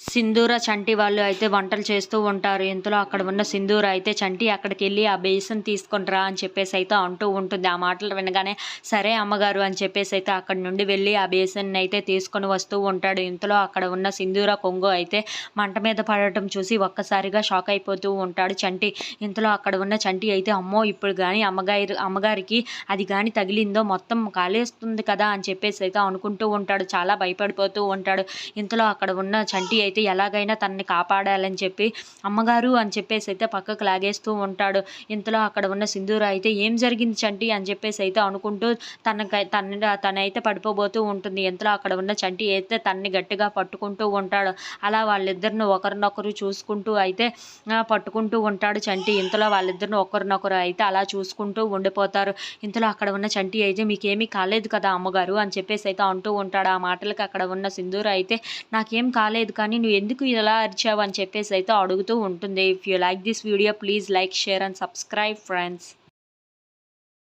సింధూర, చంటి వాళ్ళు అయితే వంటలు చేస్తూ ఉంటారు. ఇంతలో అక్కడ ఉన్న సింధూర అయితే చంటి అక్కడికెళ్ళి ఆ బేసిన్ తీసుకొని రా అని చెప్పేసి అయితే అంటూ ఉంటుంది. ఆ మాటలు వినగానే సరే అమ్మగారు అని చెప్పేసి అయితే అక్కడి నుండి వెళ్ళి ఆ బేసిన్ అయితే తీసుకొని వస్తూ ఉంటాడు. ఇంతలో అక్కడ ఉన్న సింధూర కొంగు అయితే మంట మీద పడటం చూసి ఒక్కసారిగా షాక్ అయిపోతూ ఉంటాడు చంటి. ఇంతలో అక్కడ ఉన్న చంటి అయితే అమ్మో ఇప్పుడు కానీ అమ్మగారికి అది కానీ తగిలిందో మొత్తం కాలేస్తుంది కదా అని చెప్పేసి అయితే అనుకుంటూ ఉంటాడు. చాలా భయపడిపోతూ ఉంటాడు. ఇంతలో అక్కడ ఉన్న చంటి అయితే ఎలాగైనా తనని కాపాడాలని చెప్పి అమ్మగారు అని చెప్పేసి అయితే పక్కకు లాగేస్తూ ఉంటాడు. ఇంతలో అక్కడ ఉన్న సింధూర అయితే ఏం జరిగింది చంటి అని చెప్పేసి అయితే అనుకుంటూ తనైతే పడిపోబోతూ ఉంటుంది. ఇంతలో అక్కడ ఉన్న చంటి అయితే తనని గట్టిగా పట్టుకుంటూ ఉంటాడు. అలా వాళ్ళిద్దరిని ఒకరినొకరు చూసుకుంటూ అయితే పట్టుకుంటూ ఉంటాడు చంటి. ఇంతలో వాళ్ళిద్దరిని ఒకరినొకరు అయితే అలా చూసుకుంటూ ఉండిపోతారు. ఇంతలో అక్కడ ఉన్న చంటి అయితే మీకేమీ కాలేదు కదా అమ్మగారు అని చెప్పేసి అయితే అంటూ ఉంటాడు. ఆ మాటలకి అక్కడ ఉన్న సింధూర అయితే నాకేం కాలేదు కానీ నువ్వు ఎందుకు ఇలా అరిచావు అని చెప్పేసి అయితే అడుగుతూ ఉంటుంది. If you like this video please like, share and subscribe friends.